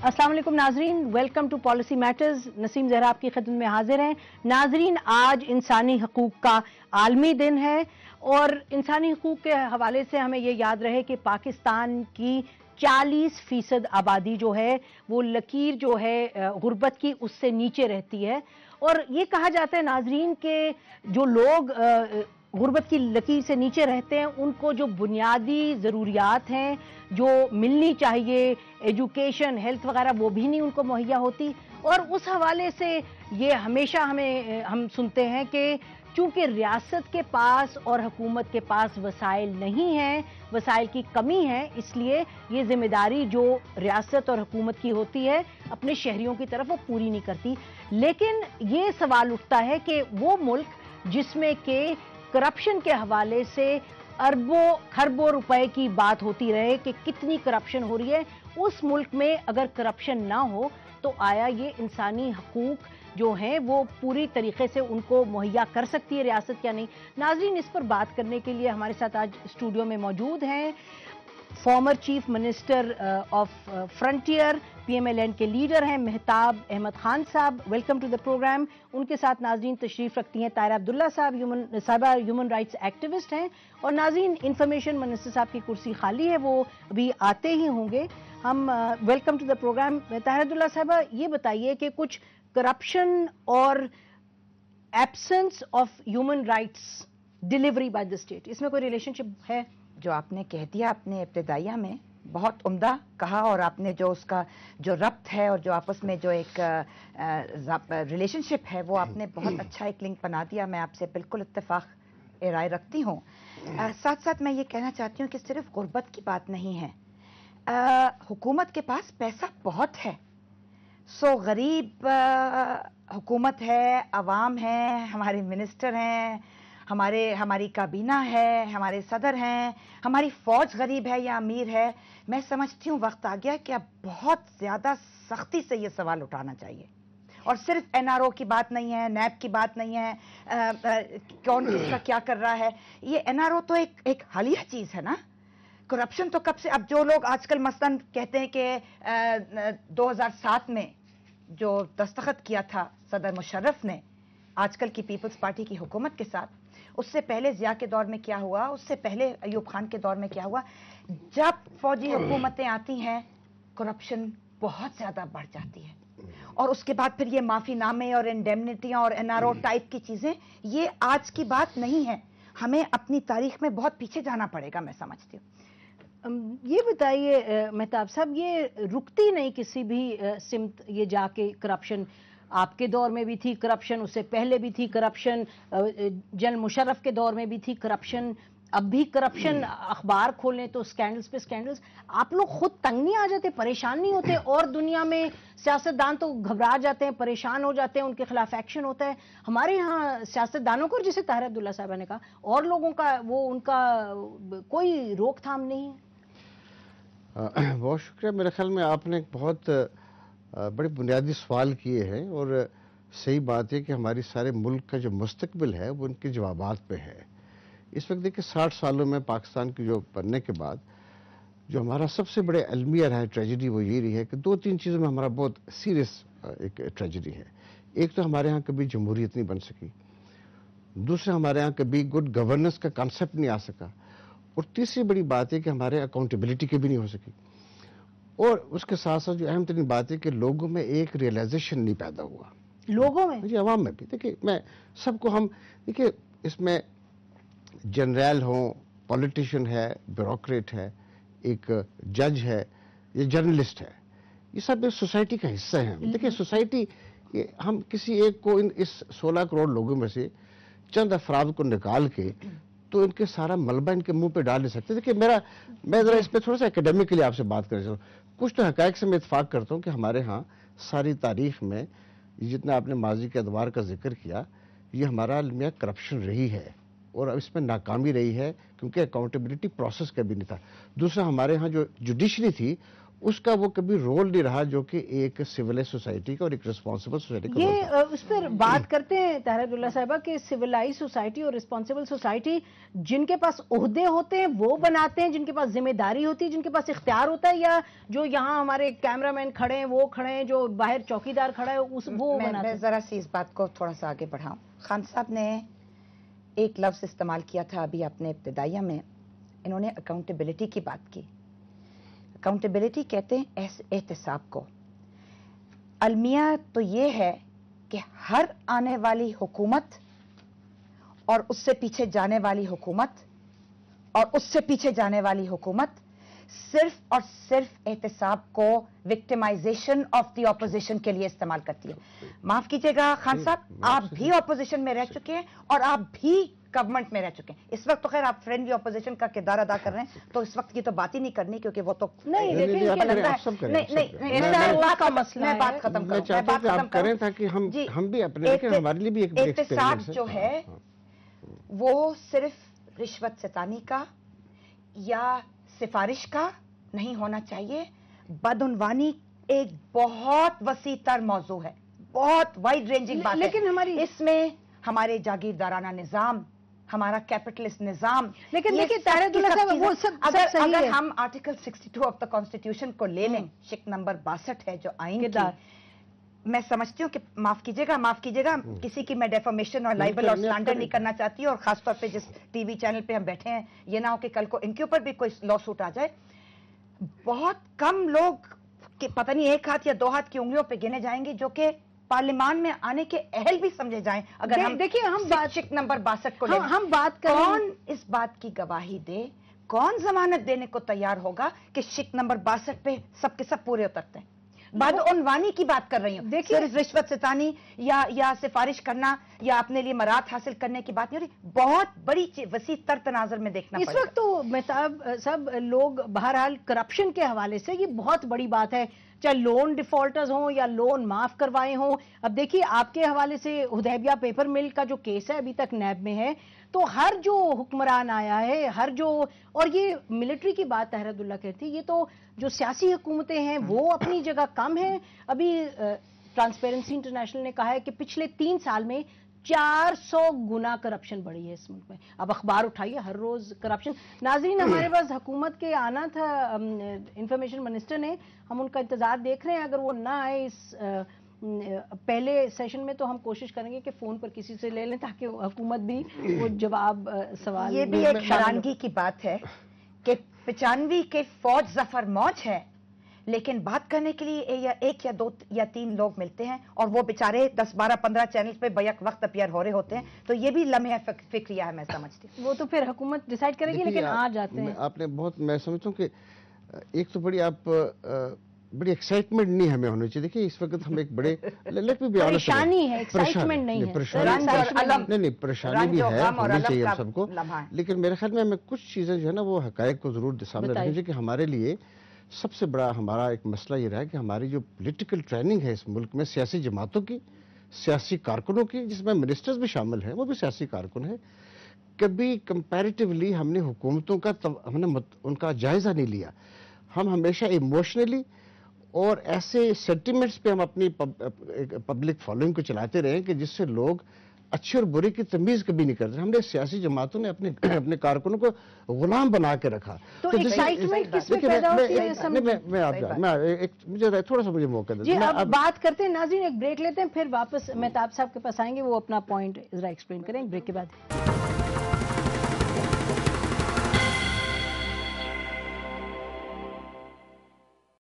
अस्सलाम वालेकुम नाजरीन, welcome to policy matters. Naseem Zehra आपकी खिदमत में हाजिर हैं। नाजरीन, आज इंसानी हकूक का आलमी दिन है और इंसानी हकूक के हवाले से हमें ये याद रहे कि पाकिस्तान की 40% आबादी जो है वो लकीर जो है गुर्बत की उससे नीचे रहती है। और ये कहा जाता है नाजरीन के जो लोग गुर्बत की लकीर से नीचे रहते हैं उनको जो बुनियादी ज़रूरियात हैं जो मिलनी चाहिए, एजुकेशन, हेल्थ वगैरह, वो भी नहीं उनको मुहैया होती। और उस हवाले से ये हमेशा हम सुनते हैं कि चूंकि रियासत के पास और हुकूमत के पास वसाइल नहीं हैं, वसाइल की कमी है, इसलिए ये जिम्मेदारी जो रियासत और हुकूमत की होती है अपने शहरियों की तरफ वो पूरी नहीं करती। लेकिन ये सवाल उठता है कि वो मुल्क जिसमें के करप्शन के हवाले से अरबों खरबों रुपए की बात होती रहे कि कितनी करप्शन हो रही है, उस मुल्क में अगर करप्शन ना हो तो आया ये इंसानी हकूक जो हैं वो पूरी तरीके से उनको मुहैया कर सकती है रियासत या नहीं? नाजरीन, इस पर बात करने के लिए हमारे साथ आज स्टूडियो में मौजूद हैं former chief minister of frontier, PMLN के लीडर हैं Mehtab Ahmad Khan sahab. Welcome to the programme. उनके साथ नाजरीन तशरीफ रखती हैं ताहिरा अब्दुल्ला साहब, ह्यूमन राइट्स एक्टिविस्ट हैं। और नाजरीन, इंफॉर्मेशन मिनिस्टर साहब की कुर्सी खाली है, वो अभी आते ही होंगे। हम welcome to the programme. Tahira Abdullah sahiba, ये बताइए कि कुछ करप्शन और absence of human rights delivery by the state, इसमें कोई रिलेशनशिप है? जो आपने कह दिया अपने इब्तिदाइया में बहुत उम्दा कहा, और आपने जो उसका जो रब्त है और जो आपस में जो एक रिलेशनशिप है वो आपने बहुत अच्छा एक लिंक बना दिया। मैं आपसे बिल्कुल इत्तेफाक राय रखती हूँ। साथ साथ मैं ये कहना चाहती हूँ कि सिर्फ गुर्बत की बात नहीं है, हुकूमत के पास पैसा बहुत है। सो गरीब हुकूमत है, अवाम है, हमारे मिनिस्टर हैं, हमारी काबीना है, हमारे सदर हैं, हमारी फौज गरीब है या अमीर है। मैं समझती हूँ वक्त आ गया कि अब बहुत ज़्यादा सख्ती से ये सवाल उठाना चाहिए। और सिर्फ NRO की बात नहीं है, NAB की बात नहीं है, कौन किसका क्या कर रहा है। ये NRO तो एक हालिया चीज़ है ना। करप्शन तो कब से, अब जो लोग आजकल मसलन कहते हैं कि 2007 में जो दस्तखत किया था सदर मुशर्रफ ने आजकल की पीपल्स पार्टी की हुकूमत के साथ, उससे पहले जिया के दौर में क्या हुआ, उससे पहले अयूब खान के दौर में क्या हुआ, जब फौजी हुकूमतें आती हैं करप्शन बहुत ज़्यादा बढ़ जाती है। और उसके बाद फिर ये माफ़ीनामे और इंडेमनिटियाँ और NRO टाइप की चीज़ें, ये आज की बात नहीं है। हमें अपनी तारीख में बहुत पीछे जाना पड़ेगा, मैं समझती हूँ। ये बताइए मेहताब साहब, ये रुकती नहीं किसी भी सिमत ये जाके करप्शन? आपके दौर में भी थी करप्शन, उससे पहले भी थी करप्शन, जनरल मुशर्रफ के दौर में भी थी करप्शन, अब भी करप्शन। अखबार खोलें तो स्कैंडल्स पे स्कैंडल्स। आप लोग खुद तंग नहीं आ जाते, परेशान नहीं होते? और दुनिया में सियासतदान तो घबरा जाते हैं, परेशान हो जाते हैं, उनके खिलाफ एक्शन होता है। हमारे यहाँ सियासतदानों को, जिसे ताहिरा अब्दुल्ला साहबा ने कहा, और लोगों का वो उनका कोई रोकथाम नहीं है। बहुत शुक्रिया। मेरे ख्याल में आपने एक बहुत बड़े बुनियादी सवाल किए हैं, और सही बात है कि हमारी सारे मुल्क का जो मुस्तकबिल है वो उनके जवाबात पे है। इस वक्त देखिए 60 सालों में पाकिस्तान की जो बनने के बाद जो हमारा सबसे बड़े अलमिया रहा है, ट्रेजिडी, वो ये रही है कि 2-3 चीज़ों में हमारा बहुत सीरियस एक ट्रेजिडी है। एक तो हमारे यहाँ कभी जमहूरियत नहीं बन सकी, दूसरा हमारे यहाँ कभी गुड गवर्नेंस का कॉन्सेप्ट नहीं आ सका, और तीसरी बड़ी बात है कि हमारे अकाउंटेबिलिटी की भी नहीं हो सकी। और उसके साथ साथ जो अहम तरीन बात है कि लोगों में एक रियलाइजेशन नहीं पैदा हुआ, लोगों में जी, अवाम में भी। देखिए, मैं सबको, हम देखिए इसमें जनरल हो, पॉलिटिशियन है, ब्यूरोक्रेट है, एक जज है, ये जर्नलिस्ट है, ये सब इस सोसाइटी का हिस्सा है। देखिए सोसाइटी, हम किसी एक को इस 16 करोड़ लोगों में से चंद अफराद को निकाल के तो इनके सारा मलबा इनके मुंह पे डाल नहीं सकते। देखिए मैं जरा इस पे थोड़ा सा एकेडमिकली आपसे बात कर रहा हूँ। कुछ तो हकायक से मैं इत्तेफाक करता हूँ कि हमारे यहाँ सारी तारीख में जितना आपने माजी के अदवार का जिक्र किया, ये हमारा अलमिया करप्शन रही है, और अब इसमें नाकामी रही है क्योंकि अकाउंटेबिलिटी प्रोसेस कभी नहीं था। दूसरा, हमारे यहाँ जो जुडिशरी थी اس کا وہ کبھی رول نہیں رہا جو کہ ایک سویلائز سوسائٹی کا اور ایک ریسپانسبل سوسائٹی کا رول تھا۔ یہ اس پر بات کرتے ہیں طاہرہ عبداللہ صاحبہ کہ سویلائز سوسائٹی اور ریسپانسبل سوسائٹی جن کے پاس عہدے ہوتے ہیں وہ بناتے ہیں، جن کے پاس ذمہ داری ہوتی ہے، جن کے پاس اختیار ہوتا ہے، یا جو یہاں ہمارے کیمرہ مین کھڑے ہیں وہ کھڑے ہیں، جو باہر چوکیدار کھڑا ہے وہ بناتے میں ہیں؟ ذرا سی اس بات کو تھوڑا سا آگے بڑھاؤں۔ خان صاحب نے ایک لفظ استعمال کیا تھا ابھی اپنے ابتدائیہ میں، انہوں نے اکاؤنٹیبلٹی کی بات کی۔ اکاؤنٹیبلٹی کہتے ہیں احتساب کو۔ المیہ تو یہ ہے کہ ہر آنے والی حکومت اور اس سے پیچھے جانے والی حکومت اور اس سے پیچھے جانے والی حکومت صرف اور صرف احتساب کو وکٹمائزیشن آف دی اپوزیشن کے لیے استعمال کرتی ہے۔ معاف کیجئے گا خان صاحب، آپ بھی اپوزیشن میں رہ چکے ہیں اور آپ بھی گورنمنٹ میں رہ چکے ہیں۔ اس وقت تو خیر آپ فرینڈلی اپوزیشن کا کردار ادا کر رہے ہیں، تو اس وقت کی تو بات ہی نہیں کرنی کیونکہ وہ تو نہیں، نہیں، لیکن آپ کیا کریں، لگتا آپ سب کریں، ہے آپ سب کریں۔ میں بات ختم میں کروں، چاہتا ہوں کہ آپ کریں تاکہ ہم بھی اپنے لیکن ہمارے لیے بھی ایک بڑی احتساب ایکسپیرینس جو ہے وہ صرف رشوت ستانی کا یا سفارش کا نہیں ہونا چاہیے۔ بدعنوانی ایک بہت وسیع تر موضوع ہے، بہت وائڈ رینجنگ بات ہے، لیکن اس میں ہمارے جاگیردارانہ نظام، ہمارا کیپٹلسٹ نظام، لیکن یہ دیکھیے سب طاہرہ کی عبداللہ سب صاحب چیزیں، وہ سب صحیح اگر ہے۔ ہم آرٹیکل 62 آف دا کانسٹیٹیوشن کو لے لیں، شق نمبر 62 ہے جو آئین کی، میں سمجھتی ہوں کہ معاف کیجیے گا کسی کی میں ڈیفامیشن اور لائبل اور سلانڈر نہیں کرنا چاہتی، اور خاص طور پہ جس ٹی وی چینل پہ ہم بیٹھے ہیں یہ نہ ہو کہ کل کو ان کے اوپر بھی کوئی لا سوٹ آ جائے۔ بہت کم لوگ پتہ نہیں ایک ہاتھ یا دو ہاتھ کی انگلیوں پہ گنے جائیں گے جو کہ پارلیمان میں آنے کے اہل بھی سمجھے جائیں اگر ہم دیکھیے ہم شق نمبر 62 کو لیں۔ ہم بات کریں، کون اس بات کی گواہی دے، کون ضمانت دینے کو تیار ہوگا کہ شق نمبر 62 پہ سب کے سب پورے اترتے ہیں؟ بدعنوانی کی بات کر رہی ہوں، صرف رشوت ستانی یا سفارش کرنا یا اپنے لیے مراد حاصل کرنے کی بات نہیں ہو رہی، بہت بڑی وسیع تر تناظر میں دیکھنا اس پڑے گا۔ وقت تو مہتاب صاحب لوگ بہرحال کرپشن کے حوالے سے یہ بہت بڑی بات ہے، چاہے لون ڈیفالٹرز ہوں یا لون معاف کروائے ہوں۔ اب دیکھیے آپ کے حوالے سے حدیبیہ پیپر مل کا جو کیس ہے ابھی تک نیب میں ہے، تو ہر جو حکمران آیا ہے، اور یہ ملٹری کی بات طاہرہ عبداللہ کہتی ہے، یہ تو جو سیاسی حکومتیں ہیں وہ اپنی جگہ کم ہیں۔ ابھی ٹرانسپیرنسی انٹرنیشنل نے کہا ہے کہ پچھلے 3 سال میں 400 گنا کرپشن بڑھی ہے اس ملک میں۔ اب اخبار اٹھائیے، ہر روز کرپشن۔ ناظرین، ہمارے پاس حکومت کے آنا تھا، انفارمیشن منسٹر نے، ہم ان کا انتظار دیکھ رہے ہیں، اگر وہ نہ آئے اس پہلے سیشن میں تو ہم کوشش کریں گے کہ فون پر کسی سے لے لیں تاکہ حکومت بھی وہ جواب سوال۔ یہ بھی ایک حیرانگی کی بات ہے کہ 95 کے فوج ظفر موج ہے، لیکن بات کرنے کے لیے ایک یا 2 یا 3 لوگ ملتے ہیں اور وہ بیچارے 10 12 15 چینلز پہ بیک وقت اپیئر ہو رہے ہوتے ہیں، تو یہ بھی لمحہ فکریہ ہے، میں سمجھتی ہوں۔ وہ تو پھر حکومت ڈیسائیڈ کرے گی، لیکن آ جاتے ہیں۔ آپ نے بہت، میں سمجھتا ہوں کہ ایک تو بڑی ایکسائٹمنٹ نہیں ہمیں ہونی چاہیے۔ دیکھیں اس وقت ہم ایک بڑے پریشانی ہے، ایکسائٹمنٹ نہیں ہے، پریشانی بھی ہے، ہونی چاہیے ہم سب کو، لیکن میرے خیال میں ہمیں کچھ چیزیں جو ہے نا وہ حقائق کو ضرور سامنے رکھنی چاہیے کہ ہمارے لیے سب سے بڑا ہمارا ایک مسئلہ یہ رہا ہے کہ ہماری جو پولیٹیکل ٹریننگ ہے اس ملک میں سیاسی جماعتوں کی، سیاسی کارکنوں کی، جس میں منسٹرز بھی شامل ہیں، وہ بھی سیاسی کارکن ہیں، کبھی کمپیریٹیولی ہم نے حکومتوں کا ان کا جائزہ نہیں لیا۔ ہم ہمیشہ ایموشنلی اور ایسے سینٹیمنٹس پہ ہم اپنی پبلک فالوئنگ کو چلاتے رہے کہ جس سے لوگ اچھے اور برے کی تمیز کبھی نہیں کرتے۔ ہم نے سیاسی جماعتوں نے اپنے کارکنوں کو غلام بنا کے رکھا۔ تو ایکسائٹمنٹ کس میں پیدا ہوتی ہے؟ مجھے تھوڑا سا موقع دیں۔ جی اب بات کرتے ہیں ناظرین، ایک بریک لیتے ہیں، پھر واپس مہتاب صاحب کے پاس آئیں گے، وہ اپنا پوائنٹ ذرا ایکسپلین کریں بریک کے بعد۔